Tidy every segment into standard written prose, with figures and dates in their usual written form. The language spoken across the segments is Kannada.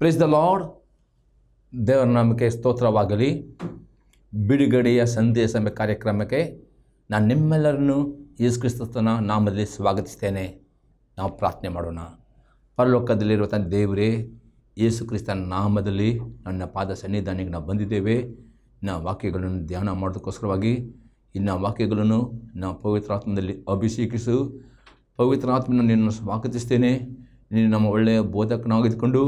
Praise the lord. ದೇವರ ನಾಮಕ್ಕೆ ಸ್ತೋತ್ರವಾಗಲಿ. ಬಿಡುಗಡೆಯ ಸಂದೇಶ ಎಂಬ ಕಾರ್ಯಕ್ರಮಕ್ಕೆ ನಾನು ನಿಮ್ಮೆಲ್ಲರನ್ನು ಯೇಸು ಕ್ರಿಸ್ತನ ನಾಮದಲ್ಲಿ ಸ್ವಾಗತಿಸ್ತೇನೆ. ನಾವು ಪ್ರಾರ್ಥನೆ ಮಾಡೋಣ. ಪರಲೋಕದಲ್ಲಿರುವ ತಂದೆ ದೇವರೇ, ಯೇಸು ಕ್ರಿಸ್ತನ ನಾಮದಲ್ಲಿ ನನ್ನ ಪಾದ ಸನ್ನಿಧಾನಕ್ಕೆ ನಾವು ಬಂದಿದ್ದೇವೆ. ನಾವು ವಾಕ್ಯಗಳನ್ನು ಧ್ಯಾನ ಮಾಡೋದಕ್ಕೋಸ್ಕರವಾಗಿ ಇನ್ನು ವಾಕ್ಯಗಳನ್ನು ನಾವು ಪವಿತ್ರಾತ್ಮದಲ್ಲಿ ಅಭಿಷೇಕಿಸು. ಪವಿತ್ರಾತ್ಮನ ನಿನ್ನನ್ನು ಸ್ವಾಗತಿಸ್ತೇನೆ. ನೀನು ನಮ್ಮ ಒಳ್ಳೆಯ ಬೋಧಕನಾಗಿದ್ದುಕೊಂಡು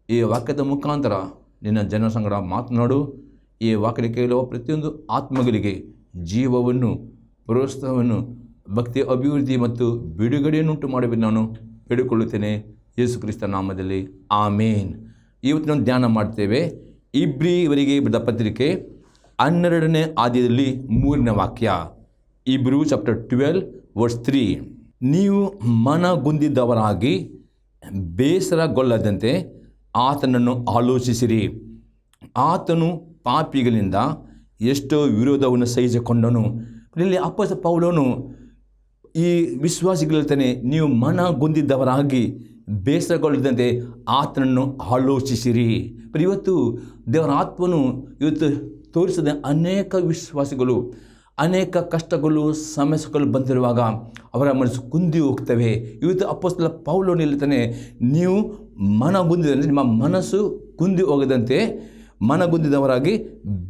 ಈ ವಾಕ್ಯದ ಮುಖಾಂತರ ನಿನ್ನ ಜನ ಸಂಗಡ ಮಾತನಾಡು. ಈ ವಾಕ್ಯ ಕೇಳುವ ಪ್ರತಿಯೊಂದು ಆತ್ಮಗಳಿಗೆ ಜೀವವನ್ನು, ಪ್ರೋತ್ಸಾಹವನ್ನು, ಭಕ್ತಿ ಅಭಿವೃದ್ಧಿ ಮತ್ತು ಬಿಡುಗಡೆಯನ್ನುಂಟು ಮಾಡಬೇಕು ನಾನು ಬೇಡಿಕೊಳ್ಳುತ್ತೇನೆ ಯೇಸು ಕ್ರಿಸ್ತ ನಾಮದಲ್ಲಿ, ಆಮೇನ್. ಇವತ್ತು ನಾವು ಧ್ಯಾನ ಮಾಡ್ತೇವೆ ಇಬ್ರಿಯವರಿಗೆ ಬರೆದ ಪತ್ರಿಕೆ 12ನೇ ಅಧ್ಯಾಯದಲ್ಲಿ 3ನೇ ವಾಕ್ಯ. ಇಬ್ರೂ ಚಾಪ್ಟರ್ 12 ವರ್ಸ್ 3. ನೀವು ಮನಗುಂದಿದವರಾಗಿ ಬೇಸರಗೊಳ್ಳದಂತೆ ಆತನನ್ನು ಆಲೋಚಿಸಿರಿ. ಆತನು ಪಾಪಿಗಳಿಂದ ಎಷ್ಟೋ ವಿರೋಧವನ್ನು ಸಹಿಸಿಕೊಂಡನು. ಇಲ್ಲಿ ಅಪೊಸ್ತಲ ಪೌಲನು ಈ ವಿಶ್ವಾಸಿಗಳಿರ್ತಾನೆ, ನೀವು ಮನಗುಂದಿದವರಾಗಿ ಬೇಸರಗೊಳ್ಳದಂತೆ ಆತನನ್ನು ಆಲೋಚಿಸಿರಿ. ಇವತ್ತು ದೇವರ ಆತ್ಮನು ಇವತ್ತು ತೋರಿಸಿದ ಅನೇಕ ವಿಶ್ವಾಸಿಗಳು ಅನೇಕ ಕಷ್ಟಗಳು, ಸಮಸ್ಯೆಗಳು ಬಂದಿರುವಾಗ ಅವರ ಮನಸ್ಸು ಕುಂದಿ ಹೋಗ್ತವೆ. ಇವತ್ತು ಅಪೊಸ್ತಲ ಪೌಲನು ಹೇಳ್ತಾನೆ, ನೀವು ಮನಗುಂದಿದಂತೆ, ನಿಮ್ಮ ಮನಸ್ಸು ಕುಂದಿ ಹೋಗದಂತೆ, ಮನಗುಂದಿದವರಾಗಿ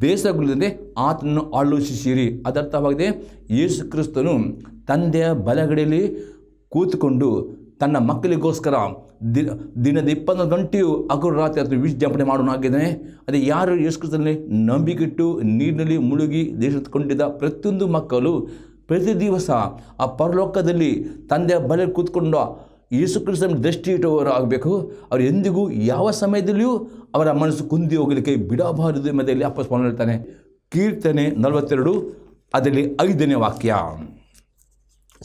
ಬೇಸರಗೊಳ್ಳದಂತೆ ಆತನನ್ನು ಆಲೋಚಿಸಿರಿ. ಅದರ್ಥವಾಗಿದೆ, ಯೇಸು ಕ್ರಿಸ್ತನು ತಂದೆಯ ಬಲಗಡೆಯಲ್ಲಿ ಕೂತ್ಕೊಂಡು ತನ್ನ ಮಕ್ಕಳಿಗೋಸ್ಕರ ದಿನದ 24 ಗಂಟೆಯೂ ಹಗಲು ರಾತ್ರಿ ಅಥವಾ ವಿಜ್ಞಾಪನೆ ಮಾಡೋನಾಗಿದ್ದಾನೆ. ಅದೇ ಯಾರು ಯೇಸು ಕ್ರಿಸ್ತನಲ್ಲಿ ನಂಬಿಕೆಟ್ಟು ನೀರಿನಲ್ಲಿ ಮುಳುಗಿ ದೇಶಕೊಂಡಿದ್ದ ಪ್ರತಿಯೊಂದು ಮಕ್ಕಳು ಪ್ರತಿ ದಿವಸ ಆ ಪರಲೋಕದಲ್ಲಿ ತಂದೆಯ ಬಲ ಕೂತ್ಕೊಂಡು ಯೇಸು ಕ್ರಿಸ್ತನ ದೃಷ್ಟಿ ಇಟ್ಟವರು ಆಗಬೇಕು. ಅವರು ಎಂದಿಗೂ ಯಾವ ಸಮಯದಲ್ಲಿಯೂ ಅವರ ಮನಸ್ಸು ಕುಂದಿ ಹೋಗಲಿಕ್ಕೆ ಬಿಡಬಾರದು ಎಂಬುದರಲ್ಲಿ ಅಪೊಸ್ತಲನು ಹೇಳ್ತಾನೆ. ಕೀರ್ತನೆ 42 ಅದರಲ್ಲಿ 5ನೇ ವಾಕ್ಯ.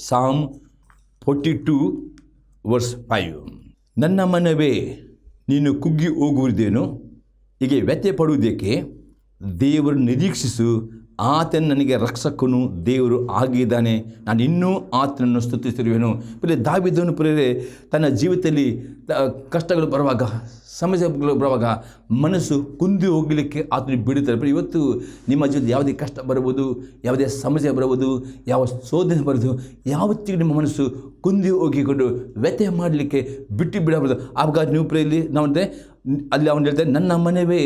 ಸಾಮ್ 42 ವರ್ಸ್ 5. ನನ್ನ ಮನವೇ ನೀನು ಕುಗ್ಗಿ ಹೋಗುವುದೇನು, ಹೀಗೆ ವ್ಯತ್ಯೆ ಪಡುವುದಕ್ಕೆ ದೇವರು ನಿರೀಕ್ಷಿಸು. ಆತನು ನನಗೆ ರಕ್ಷಕನು, ದೇವರು ಆಗಿದ್ದಾನೆ, ನಾನು ಇನ್ನೂ ಆತನನ್ನು ಸ್ತುತಿಸಿರುವೆನು. ದಾವೀದನು ಪ್ರೇರೆ ತನ್ನ ಜೀವಿತದಲ್ಲಿ ಕಷ್ಟಗಳು ಬರುವಾಗ, ಸಮಸ್ಯೆಗಳು ಬರುವಾಗ ಮನಸ್ಸು ಕುಂದಿ ಹೋಗಲಿಕ್ಕೆ ಆತನು ಬಿಡುತ್ತಾರೆ. ಇವತ್ತು ನಿಮ್ಮ ಜೀವನ ಯಾವುದೇ ಕಷ್ಟ ಬರ್ಬೋದು, ಯಾವುದೇ ಸಮಸ್ಯೆ ಬರ್ಬೋದು, ಯಾವ ಶೋಧನೆ ಬರ್ಬೋದು, ಯಾವತ್ತಿಗೂ ನಿಮ್ಮ ಮನಸ್ಸು ಕುಂದಿ ಹೋಗಿಕೊಂಡು ವ್ಯತ್ಯೆ ಮಾಡಲಿಕ್ಕೆ ಬಿಟ್ಟು ಬಿಡಬಾರ್ದು. ಆವಾಗ ನೀವು ಪ್ರೇಯಲ್ಲಿ ನಾವು ಅಲ್ಲಿ ಅವನು ಹೇಳ್ತಾರೆ, ನನ್ನ ಮನವೇ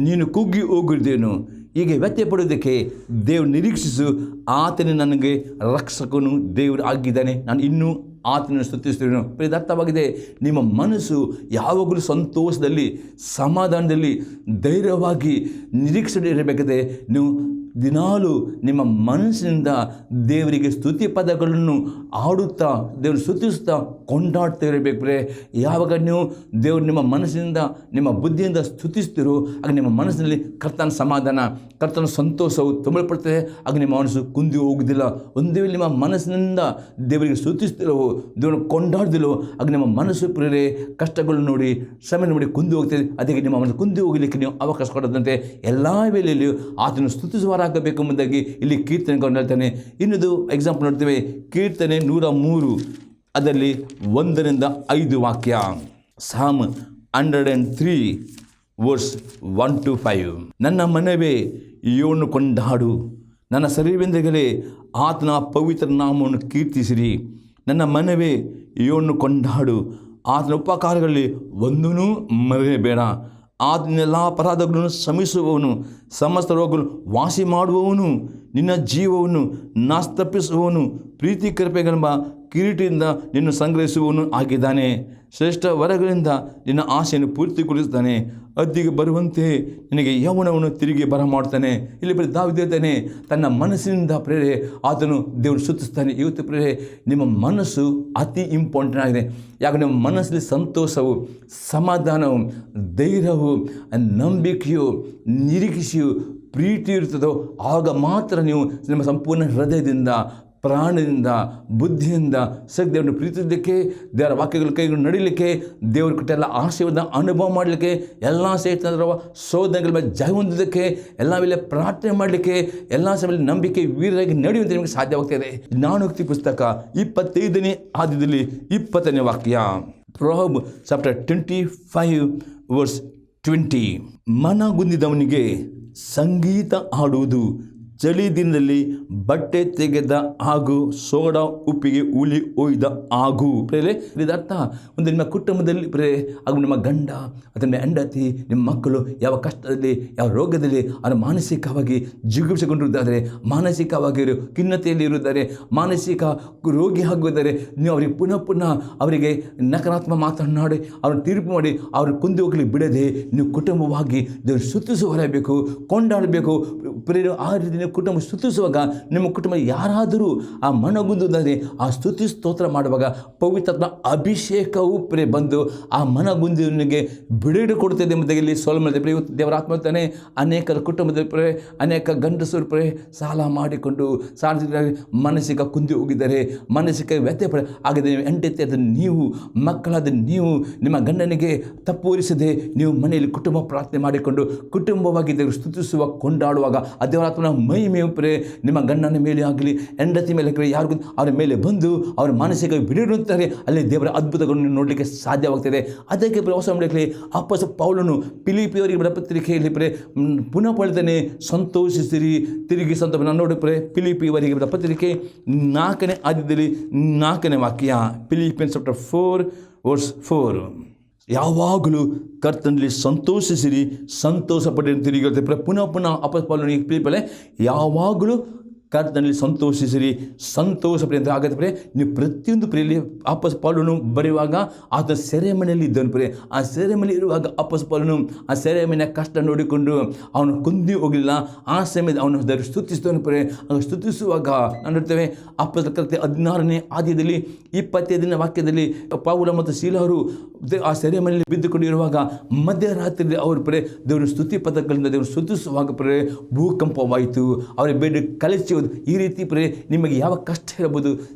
ನೀನು ಕುಗ್ಗಿ ಹೋಗಿದ್ದೇನು, ಹೀಗೆ ವ್ಯತ್ಯೆ ಪಡುವುದಕ್ಕೆ ದೇವರು ನಿರೀಕ್ಷಿಸು. ಆತನೇ ನನಗೆ ರಕ್ಷಕನು, ದೇವರು ಆಗಿದ್ದಾನೆ, ನಾನು ಇನ್ನೂ ಆತನನ್ನು ಸ್ತುತಿಸುತ್ತೇನೆ. ಇದರ್ಥವಾಗಿದೆ, ನಿಮ್ಮ ಮನಸ್ಸು ಯಾವಾಗಲೂ ಸಂತೋಷದಲ್ಲಿ, ಸಮಾಧಾನದಲ್ಲಿ, ಧೈರ್ಯವಾಗಿ ನಿರೀಕ್ಷೆ ಇರಬೇಕಾದ್ರೆ ನೀವು ದಿನಾಲೂ ನಿಮ್ಮ ಮನಸ್ಸಿನಿಂದ ದೇವರಿಗೆ ಸ್ತುತಿ ಪದಗಳನ್ನು ಆಡುತ್ತಾ, ದೇವರು ಸ್ತುತಿಸುತ್ತಾ ಕೊಂಡಾಡ್ತಾ ಇರಬೇಕು. ಯಾವಾಗ ನೀವು ದೇವರು ನಿಮ್ಮ ಮನಸ್ಸಿನಿಂದ, ನಿಮ್ಮ ಬುದ್ಧಿಯಿಂದ ಸ್ತುತಿಸ್ತಿರೋ ಆಗ ನಿಮ್ಮ ಮನಸ್ಸಿನಲ್ಲಿ ಕರ್ತನ ಸಮಾಧಾನ, ಕರ್ತನ ಸಂತೋಷವು ತುಂಬಲ್ಪಡ್ತದೆ. ಆಗ ನಿಮ್ಮ ಮನಸ್ಸು ಕುಂದಿ ಹೋಗುವುದಿಲ್ಲ. ಒಂದೇ ವೇಳೆ ನಿಮ್ಮ ಮನಸ್ಸಿನಿಂದ ದೇವರಿಗೆ ಸ್ತುತಿಸ್ತಿರೋ, ದೇವರನ್ನು ಕೊಂಡಾಡ್ದಿಲ್ಲೋ ಆಗ ನಿಮ್ಮ ಮನಸ್ಸು ಪ್ರೇರೆ ಕಷ್ಟಗಳು ನೋಡಿ, ಶ್ರಮೆ ನೋಡಿ ಕುಂದಿ ಹೋಗ್ತದೆ. ಅದಕ್ಕೆ ನಿಮ್ಮ ಮನಸ್ಸು ಕುಂದಿ ಹೋಗಲಿಕ್ಕೆ ನೀವು ಅವಕಾಶ ಕೊಡದಂತೆ ಎಲ್ಲ ವೇಳೆಯಲ್ಲಿಯೂ ಆತನು ಸ್ತುತಿಸುವರಾಗಬೇಕು ಎಂಬುದಾಗಿ ಇಲ್ಲಿ ಕೀರ್ತನೆಗಳನ್ನು ಹೇಳ್ತಾನೆ. ಇನ್ನೊಂದು ಎಕ್ಸಾಂಪಲ್ ನೋಡ್ತೇವೆ, ಕೀರ್ತನೆ 103 ಅದರಲ್ಲಿ 1ರಿಂದ 5 ವಾಕ್ಯ. ಸಾಮ್ 103 ವರ್ಸ್ 1 to 5. ನನ್ನ ಮನವೇ ಯೋನು ಕೊಂಡಾಡು, ನನ್ನ ಶರೀರವೆಂದಗಳೇ ಆತನ ಪವಿತ್ರ ನಾಮವನ್ನು ಕೀರ್ತಿಸಿರಿ. ನನ್ನ ಮನವೇ ಯೋನು ಕೊಂಡಾಡು, ಆತನ ಉಪಕಾರಗಳಲ್ಲಿ ಒಂದೂ ಮರೆಯಬೇಡ. ಆತನೆಲ್ಲ ಅಪರಾಧಗಳನ್ನು ಶ್ರಮಿಸುವವನು, ಸಮಸ್ತ ರೋಗಗಳನ್ನು ವಾಸಿ ಮಾಡುವವನು, ನಿನ್ನ ಜೀವವನ್ನು ನಾಸ್ತಪ್ಪಿಸುವವನು, ಪ್ರೀತಿ ಕೃಪೆಗಳೆಂಬ ಕಿರೀಟದಿಂದ ನಿನ್ನ ಸಂಗ್ರಹಿಸುವವನು ಆಗಿದ್ದಾನೆ. ಶ್ರೇಷ್ಠ ವರಗಳಿಂದ ನಿನ್ನ ಆಸೆಯನ್ನು ಪೂರ್ತಿಗೊಳಿಸುತ್ತಾನೆ. ಅದ್ದಿಗೆ ಬರುವಂತೆ ನಿನಗೆ ಯೌವನವನ್ನು ತಿರುಗಿ ಬರಮಾಡ್ತಾನೆ. ಇಲ್ಲಿ ಬರೀ ದಾವೀದ ಹೇಳ್ತಾನೆ, ತನ್ನ ಮನಸ್ಸಿನಿಂದ ಪ್ರೇರೆ ಆತನು ದೇವರು ಸ್ತುತಿಸ್ತಾನೆ. ಇವತ್ತು ಪ್ರೇರೆ ನಿಮ್ಮ ಮನಸ್ಸು ಅತಿ ಇಂಪಾರ್ಟೆಂಟ್ ಆಗಿದೆ. ಯಾಕೆ ನಿಮ್ಮ ಮನಸ್ಸಲ್ಲಿ ಸಂತೋಷವು, ಸಮಾಧಾನವು, ಧೈರ್ಯವು, ನಂಬಿಕೆಯು, ನಿರೀಕ್ಷೆಯು, ಪ್ರೀತಿ ಇರ್ತದೋ ಆಗ ಮಾತ್ರ ನೀವು ನಿಮ್ಮ ಸಂಪೂರ್ಣ ಹೃದಯದಿಂದ, ಪ್ರಾಣದಿಂದ, ಬುದ್ಧಿಯಿಂದ ದೇವರನ್ನು ಪ್ರೀತಿಸಲಿಕ್ಕೆ, ದೇವರ ವಾಕ್ಯಗಳ ಕೈಗಳು ನಡೀಲಿಕ್ಕೆ, ದೇವರು ಕೊಟ್ಟೆಲ್ಲ ಆಶೀರ್ವಾದ ಅನುಭವ ಮಾಡಲಿಕ್ಕೆ, ಎಲ್ಲ ಸೇರಿದ ಶೋಧನೆಗಳ ಮೇಲೆ ಜಯ ಹೊಂದೋದಕ್ಕೆ, ಎಲ್ಲ ವೇಳೆ ಪ್ರಾರ್ಥನೆ ಮಾಡಲಿಕ್ಕೆ, ಎಲ್ಲ ಸಮಯದಲ್ಲಿ ನಂಬಿಕೆ ವೀರರಾಗಿ ನಡೆಯುವಂತೆ ನಿಮಗೆ ಸಾಧ್ಯವಾಗ್ತಾಯಿದೆ. ಜ್ಞಾನೋಕ್ತಿ ಪುಸ್ತಕ 25ನೇ ಅಧ್ಯಾಯದಲ್ಲಿ 20ನೇ ವಾಕ್ಯ. Proverb chapter 25 verse 20. ಮನಗುಂದಿದವನಿಗೆ ಸಂಗೀತ ಹಾಡುವುದು, ಚಳಿ ದಿನದಲ್ಲಿ ಬಟ್ಟೆ ತೆಗೆದ ಹಾಗೂ ಸೋಡಾ ಉಪ್ಪಿಗೆ ಹುಳಿ ಒಯ್ದ ಹಾಗೂ. ಪ್ರೇರೆ ಇದರ ಅರ್ಥ, ಒಂದು ನಿಮ್ಮ ಕುಟುಂಬದಲ್ಲಿ ಹಾಗೂ ನಿಮ್ಮ ಗಂಡ ಅಥವಾ ನಿಮ್ಮ ಹೆಂಡತಿ, ನಿಮ್ಮ ಮಕ್ಕಳು ಯಾವ ಕಷ್ಟದಲ್ಲಿ, ಯಾವ ರೋಗದಲ್ಲಿ ಅವರು ಮಾನಸಿಕವಾಗಿ ಜಿಗುಪ್ಸೆಗೊಂಡಿರುತ್ತಾರೆ, ಮಾನಸಿಕವಾಗಿ ಖಿನ್ನತೆಯಲ್ಲಿ ಇರುತ್ತಾರೆ, ಮಾನಸಿಕ ರೋಗಿ ಆಗುತ್ತಾರೆ. ನೀವು ಅವರಿಗೆ ಪುನಃ ಅವರಿಗೆ ನಕಾರಾತ್ಮಕ ಮಾತನಾಡಿ ಅವ್ರನ್ನ ತೀರ್ಪು ಮಾಡಿ ಅವ್ರ ಕುಂದಿ ಹೋಗಲಿ ಬಿಡದೆ ನೀವು ಕುಟುಂಬವಾಗಿ ದೇವರು ಸ್ತುತಿಸುವಬೇಕು, ಕೊಂಡಾಡಬೇಕು. ಆ ರೀತಿ ನೀವು ಕುಟುಂಬ ಸ್ತುತಿಸುವಾಗ ನಿಮ್ಮ ಕುಟುಂಬ ಯಾರಾದರೂ ಆ ಮನಗುಂದಿದರೆ ಆ ಸ್ತುತಿ ಸ್ತೋತ್ರ ಮಾಡುವಾಗ ಪವಿತ್ರ ಅಭಿಷೇಕವು ಬಂದು ಆ ಮನಗುಂದಿನಿಗೆ ಬಿಡುಗಡೆ ಕೊಡುತ್ತದೆ ಎಂಬುದಾಗಿ ಸೊಲೊಮೋನನ ಇವತ್ತು ದೇವರ ಆತ್ಮತಾನೆ ಅನೇಕರ ಕುಟುಂಬದಲ್ಲಿ ಅನೇಕ ಗಂಡಸರು ಸಾಲ ಮಾಡಿಕೊಂಡು ಮಾನಸಿಕ ಕುಂದಿ ಹೋಗಿದ್ದಾರೆ, ಮಾನಸಿಕ ವ್ಯತ್ಯಯ ಆಗಿದೆ. ಹೆಂಡತಿ ಅದನ್ನು ನೀವು, ಮಕ್ಕಳಾದ ನೀವು ನಿಮ್ಮ ಗಂಡನಿಗೆ ತಪ್ಪುವರಿಸದೆ ನೀವು ಮನೆಯಲ್ಲಿ ಕುಟುಂಬ ಪ್ರಾರ್ಥನೆ ಮಾಡಿಕೊಂಡು ಕುಟುಂಬವಾಗಿ ದೇವರು ಸ್ತುತಿಸುವ ಕೊಂಡಾಡುವಾಗ ಆ ದೇವರಾತ್ಮನ ಮಹಿಮೆಯು ನಿಮ್ಮ ಗಂಡನ ಮೇಲೆ ಆಗಲಿ, ಹೆಂಡತಿ ಮೇಲೆ ಯಾರಿಗೂ ಅವರ ಮೇಲೆ ಬಂದು ಅವರ ಮಾನಸಿಕ ಬಿಡುತ್ತಾರೆ. ಅಲ್ಲಿ ದೇವರ ಅದ್ಭುತಗಳನ್ನು ನೋಡಲಿಕ್ಕೆ ಸಾಧ್ಯವಾಗ್ತದೆ. ಅದಕ್ಕೆ ಹೊಸ ಮಾಡಲಿಕ್ಕೆ ಅಪೊಸ್ತಲ ಪೌಲನು ಫಿಲಿಪ್ಪಿಯವರಿಗೆ ಬರೆದ ಪತ್ರಿಕೆಯಲ್ಲಿ ಪುನಃ ಪಡೆದನೆ ಸಂತೋಷಿಸಿರಿ, ತಿರುಗಿ ಸಂತೋಷ ನೋಡಿ ಫಿಲಿಪ್ಪಿಯವರಿಗೆ ಬರೆದ ಪತ್ರಿಕೆ 4ನೇ ಅಧ್ಯಾಯದಲ್ಲಿ 4ನೇ ವಾಕ್ಯ, ಫಿಲಿಪಿಯನ್ಸ್ ಚಾಪ್ಟರ್ 4 verse 4. ಯಾವಾಗಲೂ ಕರ್ತನಲ್ಲಿ ಸಂತೋಷಿಸಿರಿ, ಸಂತೋಷ ಪಡೆದು ತಿರುಗಿ ಹೇಳ್ತಾರೆ. ಪುನಃ ಅಪೊಸ್ತಲ ಪೌಲನು ಫಿಲಿಪ್ಪಿಯಲ್ಲಿ ಯಾವಾಗಲೂ ಕರ್ತನಲ್ಲಿ ಸಂತೋಷಿಸಿರಿ, ಸಂತೋಷ ಪಡೆ ಅಂತ ಆಗತ್ತೆ. ನೀವು ಪ್ರತಿಯೊಂದು ಪ್ರೇಲಿ ಅಪೊಸ್ತಲ ಪೌಲನು ಬರೆಯುವಾಗ ಆತ ಸೆರೆಮನೆಯಲ್ಲಿ ಇದ್ದನು. ಆ ಸೆರೆಮನೆ ಇರುವಾಗ ಅಪೊಸ್ತಲ ಪೌಲನು ಆ ಸೆರೆಮನೆಯ ಕಷ್ಟ ನೋಡಿಕೊಂಡು ಅವನು ಕುಂದಿ ಹೋಗಲಿಲ್ಲ. ಆ ಸಮಯದಲ್ಲಿ ಅವನು ಸ್ತುತಿಸಿದನು. ಸ್ತುತಿಸುವಾಗ ನಾನು ನೋಡ್ತೇವೆ ಅಪೊಸ್ತಲ ಕೃತ್ಯ 16ನೇ ಅಧ್ಯಾಯದಲ್ಲಿ 25ನೇ ವಾಕ್ಯದಲ್ಲಿ ಪೌಲ ಮತ್ತು ಶೀಲರು ಆ ಸೆರೆಮನೆಯಲ್ಲಿ ಬಿದ್ದುಕೊಂಡಿರುವಾಗ ಮಧ್ಯರಾತ್ರಿ ಅವರು ದೇವರು ಸ್ತುತಿ ಪದಗಳಿಂದ ದೇವರು ಸ್ತುತಿಸುವಾಗ ಭೂಕಂಪವಾಯಿತು, ಅವರ ಬೇಡ ಕಲಿಸಿ. ಈ ರೀತಿ ನಿಮಗೆ ಯಾವ ಕಷ್ಟ ಇರಬಹುದು,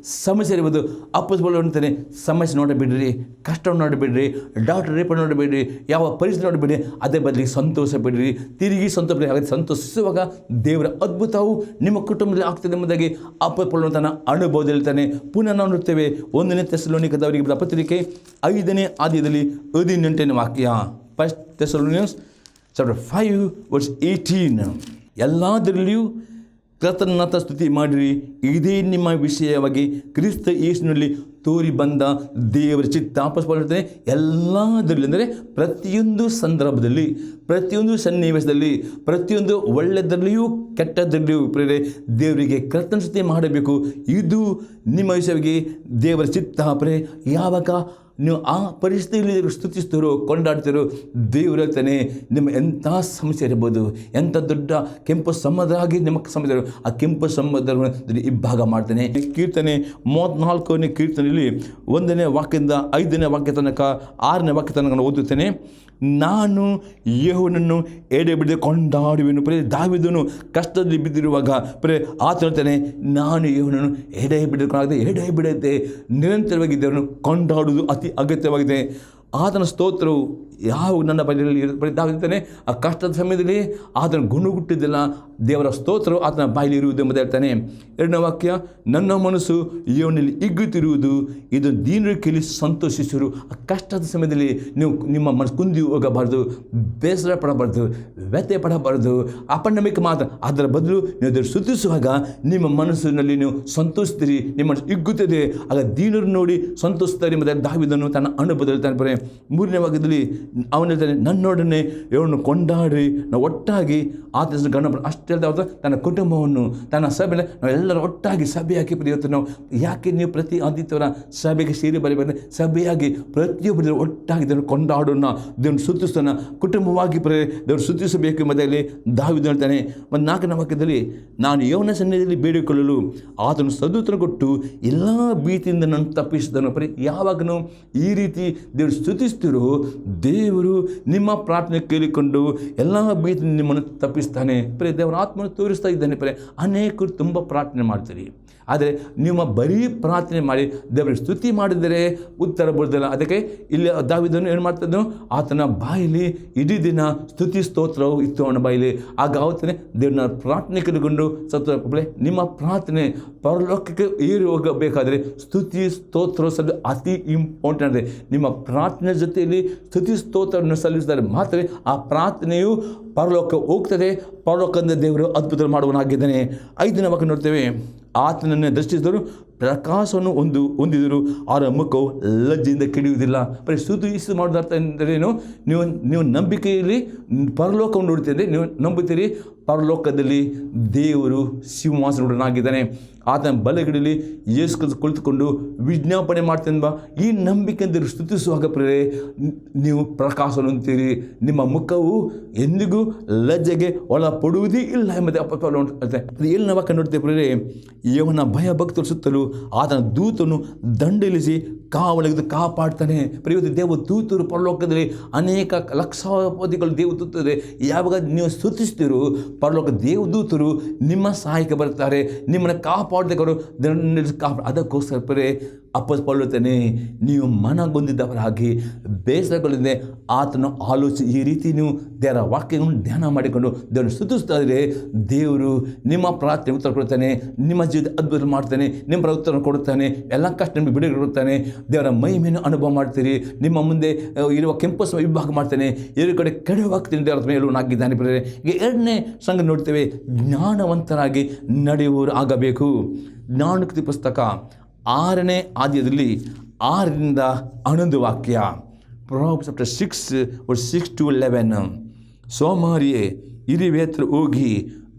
ಸಮಸ್ಯೆ ಇರ್ಬೋದು, ಅಪೊಸ್ತಲ ಪೌಲನು ಅಂತಾನೆ ಸಮಸ್ಯೆ ನೋಡಬೇಡ್ರಿ, ಕಷ್ಟವನ್ನು ನೋಡಬೇಡ್ರಿ, ಡಾಕ್ಟರ್ ರೇಪನ್ನು ನೋಡಬೇಡ್ರಿ, ಯಾವ ಪರಿಸ್ಥಿತಿ ನೋಡಬೇಡಿ, ಅದೇ ಬದಲಿಗೆ ಸಂತೋಷ ಪಡ್ರಿ, ತಿರುಗಿ ಸಂತೋಷಿಸುವಾಗ ದೇವರ ಅದ್ಭುತವು ನಿಮ್ಮ ಕುಟುಂಬದಲ್ಲಿ ಆಗ್ತದೆ ಎಂಬುದಾಗಿ ಅಪೊಸ್ತಲ ಪೌಲನು ತನ್ನ ಅನುಭವದಲ್ಲಿ ಹೇಳ್ತಾನೆ. ಪುನಃ ನಾವು ನೋಡ್ತೇವೆ 1ನೇ ಥೆಸಲೋನಿಕದವರಿಗೆ ಬರೆದ ಪತ್ರಿಕೆ 5ನೇ ಅಧ್ಯಾಯದಲ್ಲಿ 18ನೇ ವಾಕ್ಯ, 1 Thessalonians chapter 5 verse 18. ಎಲ್ಲದರಲ್ಲಿಯೂ ಕರ್ತನನ್ನ ಸ್ತುತಿ ಮಾಡಿರಿ, ಇದೇ ನಿಮ್ಮ ವಿಷಯವಾಗಿ ಕ್ರಿಸ್ತ ಯೇಸುವಿನಲ್ಲಿ ತೋರಿ ಬಂದ ದೇವರ ಚಿತ್ತ. ಅಪೊಸ್ತಲ ಎಲ್ಲದರಲ್ಲಿ ಅಂದರೆ ಪ್ರತಿಯೊಂದು ಸಂದರ್ಭದಲ್ಲಿ, ಪ್ರತಿಯೊಂದು ಸನ್ನಿವೇಶದಲ್ಲಿ, ಪ್ರತಿಯೊಂದು ಒಳ್ಳೆಯದರಲ್ಲಿಯೂ ಕೆಟ್ಟದರಲ್ಲಿಯೂ ದೇವರಿಗೆ ಕರ್ತನ ಸ್ತುತಿ ಮಾಡಬೇಕು. ಇದು ನಿಮ್ಮ ವಿಷಯವಾಗಿ ದೇವರ ಚಿತ್ತ. ಯಾವಾಗ ನೀವು ಆ ಪರಿಸ್ಥಿತಿಯಲ್ಲಿ ಸ್ತುತಿಸ್ತೀರೋ, ಕೊಂಡಾಡ್ತೀರೋ, ದೇವರು ಹೇಳ್ತಾನೆ ನಿಮ್ಮ ಎಂಥ ಸಮಸ್ಯೆ ಇರ್ಬೋದು, ಎಂಥ ದೊಡ್ಡ ಕೆಂಪು ಸಮುದ್ರ ಆಗಿ ನಿಮ್ಮ ಸಮಸ್ಯೆ, ಆ ಕೆಂಪು ಸಮುದ್ರವನ್ನು ಇಬ್ಬಾಗ ಮಾಡ್ತಾನೆ. ಕೀರ್ತನೆ 34ನೇ ಕೀರ್ತನೆಯಲ್ಲಿ 1ನೇ ವಾಕ್ಯದಿಂದ 5ನೇ ವಾಕ್ಯ ತನಕ 6ನೇ ವಾಕ್ಯ ತನಕ ನಾನು ಓದುತ್ತೇನೆ. ನಾನು ಯೆಹೋವನನ್ನು ಎಡೆ ಬಿಡದೆ ಕೊಂಡಾಡುವೆನು. ದಾವೀದನು ಕಷ್ಟದಲ್ಲಿ ಬಿದ್ದಿರುವಾಗ ಆತ ಹೇಳ್ತಾನೆ, ನಾನು ಯೆಹೋವನನ್ನು ಎಡೆ ಬಿಡದೆ ನಿರಂತರವಾಗಿ ದೇವರನ್ನು ಕೊಂಡಾಡುವುದು ಅತಿ ಅಗತ್ಯವಾಗಿದೆ. ಆತನ ಸ್ತೋತ್ರವು ಯಾವ ನನ್ನ ಬಳಿಯಲ್ಲಿ ದಾವೀದನೇ ಆ ಕಷ್ಟದ ಸಮಯದಲ್ಲಿ ಆತನ ಗುಣಗುಟ್ಟಿದ್ದಿಲ್ಲ, ದೇವರ ಸ್ತೋತ್ರವು ಆತನ ಬಾಯಲ್ಲಿ ಇರುವುದು ಎಂಬುದು ಹೇಳ್ತಾನೆ. 2ನೇ ವಾಕ್ಯ, ನನ್ನ ಮನಸ್ಸು ಯೆಹೋವನಲ್ಲಿ ಹಿಗ್ಗುತ್ತಿರುವುದು, ಇದು ದೀನರ ಕೇಳಿ ಸಂತೋಷಿಸಿರು. ಆ ಕಷ್ಟದ ಸಮಯದಲ್ಲಿ ನೀವು ನಿಮ್ಮ ಮನಸ್ಸು ಕುಂದಿ ಹೋಗಬಾರ್ದು, ಬೇಸರ ಪಡಬಾರ್ದು, ವ್ಯತ್ಯಯ ಪಡಬಾರ್ದು, ಅಪನಂಬಿಕೆ ಮಾತ್ರ. ಅದರ ಬದಲು ನೀವು ದೇವರು ಸ್ತುತಿಸುವಾಗ ನಿಮ್ಮ ಮನಸ್ಸಿನಲ್ಲಿ ನೀವು ಸಂತೋಷಿಸ್ತೀರಿ, ನಿಮ್ಮ ಮನಸ್ಸು ಹಿಗ್ಗುತ್ತದೆ, ಆಗ ದೀನರು ನೋಡಿ ಸಂತೋಷಿಸ್ತಾರೆ ಎಂಬುದಾಗಿ ದಾವೀದನು ತನ್ನ ಅನುಭವದಲ್ಲಿ ಹೇಳ್ತಾನೆ. 3ನೇ ವಾಕ್ಯದಲ್ಲಿ ಅವನು ಹೇಳ್ತಾನೆ, ನನ್ನೊಡನೆ ಇವನು ಕೊಂಡಾಡಿ ನಾವು ಒಟ್ಟಾಗಿ ಆತ ಗಣ ಅಷ್ಟು ಹೇಳ್ತಾ ತನ್ನ ಕುಟುಂಬವನ್ನು, ತನ್ನ ಸಭೆ, ನಾವೆಲ್ಲರೂ ಒಟ್ಟಾಗಿ ಸಭೆಯಾಗಿ ಇವತ್ತು ನಾವು ಯಾಕೆ ನೀವು ಪ್ರತಿ ಆದಿತ್ಯವಾರ ಸಭೆಗೆ ಸೇರಿ ಬರಬೇಕು, ಸಭೆಯಾಗಿ ಪ್ರತಿಯೊಬ್ಬರು ಒಟ್ಟಾಗಿ ದೇವರು ಕೊಂಡಾಡೋಣ, ದೇವ್ರನ್ನ ಸ್ತುತಿಸೋಣ, ಕುಟುಂಬವಾಗಿ ದೇವರು ಸ್ತುತಿಸಬೇಕು ಎಂಬುದಾಗಿ ದಾವೀದನು ಹೇಳ್ತಾನೆ. ಒಂದು 4ನೇ ವಾಕ್ಯದಲ್ಲಿ, ನಾನು ಯೆಹೋವನ ಸನ್ನಿಧಿಯಲ್ಲಿ ಬೇಡಿಕೊಳ್ಳಲು ಆತನು ಸದುತ್ತರ ಕೊಟ್ಟು ಎಲ್ಲ ಭೀತಿಯಿಂದ ನಾನು ತಪ್ಪಿಸಿದನು. ಯಾವಾಗಲೂ ಈ ರೀತಿ ದೇವರು ಸ್ತುತಿಸ್ತಿರೋ ದೇವರು ನಿಮ್ಮ ಪ್ರಾರ್ಥನೆ ಕೇಳಿಕೊಂಡು ಎಲ್ಲ ಭೀತಿಯಿಂದ ನಿಮ್ಮನ್ನು ತಪ್ಪಿಸ್ತಾನೆ. ದೇವರ ಆತ್ಮನ್ನು ತೋರಿಸ್ತಾ ಇದ್ದಾನೆ. ಅನೇಕರು ತುಂಬ ಪ್ರಾರ್ಥನೆ ಮಾಡ್ತೀರಿ, ಆದರೆ ನಿಮ್ಮ ಬರೀ ಪ್ರಾರ್ಥನೆ ಮಾಡಿ ದೇವರಿಗೆ ಸ್ತುತಿ ಮಾಡಿದರೆ ಉತ್ತರ ಬರೋದಿಲ್ಲ. ಅದಕ್ಕೆ ಇಲ್ಲಿ ದಾವೀದನು ಏನು ಮಾಡ್ತಿದ್ದನು, ಆತನ ಬಾಯಲ್ಲಿ ಇಡೀ ದಿನ ಸ್ತುತಿ ಸ್ತೋತ್ರವು ಇತ್ತು ಅವನ ಬಾಯಲ್ಲಿ. ಆಗ ಆವತ್ತನೇ ದೇವ್ರನ್ನ ಪ್ರಾರ್ಥನೆ ಕೈಗೊಂಡು ನಿಮ್ಮ ಪ್ರಾರ್ಥನೆ ಪರಲೋಕಕ್ಕೆ ಏರಿ ಹೋಗಬೇಕಾದರೆ ಸ್ತುತಿ ಸ್ತೋತ್ರ ಸಲ್ಲಿಸೋದು ಅತಿ ಇಂಪಾರ್ಟೆಂಟ್ ಇದೆ. ನಿಮ್ಮ ಪ್ರಾರ್ಥನೆ ಜೊತೆಯಲ್ಲಿ ಸ್ತುತಿ ಸ್ತೋತ್ರವನ್ನು ಸಲ್ಲಿಸಿದರೆ ಮಾತ್ರ ಆ ಪ್ರಾರ್ಥನೆಯು ಪರಲೋಕ ಹೋಗ್ತದೆ. ಪರಲೋಕದಿಂದ ದೇವರು ಅದ್ಭುತ ಮಾಡುವನಾಗಿದ್ದಾನೆ. 5ನೇ ವಾಕ್ಯ ನೋಡ್ತೇವೆ, ಆತನನ್ನು ದೃಷ್ಟಿಸಿದರು, ಪ್ರಕಾಶವನ್ನು ಹೊಂದಿದರು, ಅವರ ಮುಖವು ಲಜ್ಜೆಯಿಂದ ಕೆಡಿಯುವುದಿಲ್ಲ. ಬರೀ ಸ್ತುತಿ ಮಾಡೋದ ಅರ್ಥ ಎಂದರೇನು, ನೀವು ನಂಬಿಕೆಯಲ್ಲಿ ಪರಲೋಕವನ್ನು ನೋಡ್ತಿದ್ದರೆ ನೀವು ನಂಬುತ್ತೀರಿ, ಪರಲೋಕದಲ್ಲಿ ದೇವರು ಸಿಂಹಾಸನನಾಗಿದ್ದಾನೆ, ಆತನ ಬಲಗಡೆಯಲ್ಲಿ ಯೇಸು ಕ್ರಿಸ್ತ ಕುಳಿತುಕೊಂಡು ವಿಜ್ಞಾಪನೆ ಮಾಡ್ತೇನೆ. ಈ ನಂಬಿಕೆಯಿಂದ ಸ್ತುತಿಸುವಾಗ ಪ್ರೇರೆ ನೀವು ಪ್ರಕಾಶವನ್ನು ಹೊಂದುತ್ತೀರಿ, ನಿಮ್ಮ ಮುಖವು ಎಂದಿಗೂ ಲಜ್ಜೆಗೆ ಒಳಪಡುವುದೇ ಇಲ್ಲ ಎಂಬುದೇ ಅಪವಾದ. ಎಲ್ಲಿ ನಾವು ನೋಡ್ತೇವೆ ಪ್ರೇರೆ, ಯವನ ಭಯ ಭಕ್ತರು ಸುತ್ತಲೂ ಆತನ ದೂತನು ದಂಡೆಲಿಸಿ ಕಾವಲಿಗೆ ಕಾಪಾಡ್ತಾನೆ. ಇವತ್ತು ದೇವ ದೂತರು ಪರಲೋಕದಲ್ಲಿ ಅನೇಕ ಲಕ್ಷಾವಧಿಗಳು ದೇವ ದೂತರು ಯಾವಾಗ ನೀವು ಸ್ತುತಿಸ್ತೀರೋ ಪರಲೋಕ ದೇವದೂತರು ನಿಮ್ಮ ಸಹಾಯಕ್ಕೆ ಬರ್ತಾರೆ, ನಿಮ್ಮನ್ನು ಕಾಪಾಡದವರು ಅದಕ್ಕೋಸ್ಕರ ಪರೇ ಅಪ್ಪಸ್ಕೊಳ್ಳುತ್ತಾನೆ. ನೀವು ಮನಗೊಂದಿದ್ದವರಾಗಿ ಬೇಸರಗೊಳ್ಳದೆ ಆತನ ಆಲೋಚನೆ ಈ ರೀತಿ ನೀವು ದೇವರ ವಾಕ್ಯಗಳನ್ನು ಧ್ಯಾನ ಮಾಡಿಕೊಂಡು ದೇವರನ್ನು ಸ್ತುತಿಸ್ತಾ ಇದ್ದರೆ ದೇವರು ನಿಮ್ಮ ಪ್ರಾರ್ಥನೆ ಉತ್ತರ ಕೊಡುತ್ತಾನೆ, ನಿಮ್ಮ ಜೀವಿತ ಅದ್ಭುತ ಮಾಡ್ತಾನೆ, ನಿಮ್ಮ ಉತ್ತರ ಕೊಡುತ್ತಾನೆ, ಎಲ್ಲ ಕಷ್ಟ ನಿಮಗೆ ಬಿಡುಗಡೆ ಕೊಡುತ್ತಾನೆ. ದೇವರ ಮಹಿಮೆಯನ್ನು ಅನುಭವ ಮಾಡ್ತೀರಿ, ನಿಮ್ಮ ಮುಂದೆ ಇರುವ ಕೆಂಪು ವಿಭಾಗ ಮಾಡ್ತಾನೆ, ಎರಡು ಕಡೆ ಕೆಡವಾಗ್ತೀನಿ ದೇವರ ಮೇಲೆ ಆಗಿದ್ದಾನೆ. ಈಗ 2ನೇ ಸಂಘ ನೋಡ್ತೇವೆ, ಜ್ಞಾನವಂತರಾಗಿ ನಡೆಯುವವರು ಆಗಬೇಕು. ಜ್ಞಾನೋಕ್ತಿ ಪುಸ್ತಕ 6ನೇ ಅಧ್ಯಾಯದಲ್ಲಿ 6ರಿಂದ 11 ವಾಕ್ಯ, Proverbs chapter 6:6-11. ಸೋಮಾರಿಯೇ, ಇರಿವೇತ್ರ ಹೋಗಿ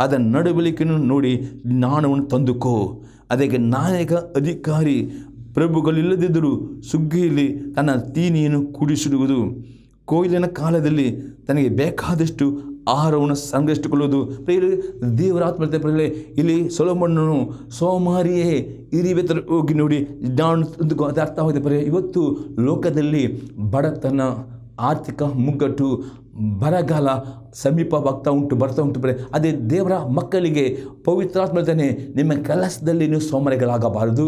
ಅದರ ನಡವಳಿಕೆಯನ್ನು ನೋಡಿ ಜ್ಞಾನವನ್ನು ತಂದುಕೋ. ಅದಕ್ಕೆ ನಾಯಕ ಅಧಿಕಾರಿ ಪ್ರಭುಗಳಿಲ್ಲದಿದ್ದರೂ ಸುಗ್ಗಿಯಲ್ಲಿ ತನ್ನ ತೀನಿಯನ್ನು ಕೂಡಿಸಿಡುವುದು, ಕೊಯ್ಲಿನ ಕಾಲದಲ್ಲಿ ತನಗೆ ಬೇಕಾದಷ್ಟು ಆಹಾರವನ್ನು ಸಂಗ್ರಹಿಸಿಕೊಳ್ಳುವುದು. ದೇವರ ಆತ್ಮೀಯತೆ ಇಲ್ಲಿ ಸೊಲೊಮೋನನು ಸೋಮಾರಿಯೇ ಇರಿವೆತ್ತರ ಹೋಗಿ ನೋಡಿ ಜ್ಞಾನ ಅದು ಅರ್ಥವಾಗಿದೆ. ಇವತ್ತು ಲೋಕದಲ್ಲಿ ಬಡತನ, ಆರ್ಥಿಕ ಮುಗ್ಗಟ್ಟು, ಬರಗಾಲ ಸಮೀಪವಾಗ್ತಾ ಬರ್ತಾ ಉಂಟು. ಅದೇ ದೇವರ ಮಕ್ಕಳಿಗೆ ಪವಿತ್ರಾತ್ಮನೇ ನಿಮ್ಮ ಕೆಲಸದಲ್ಲಿ ನೀವು ಸೋಮಾರಿಗಳಾಗಬಾರದು,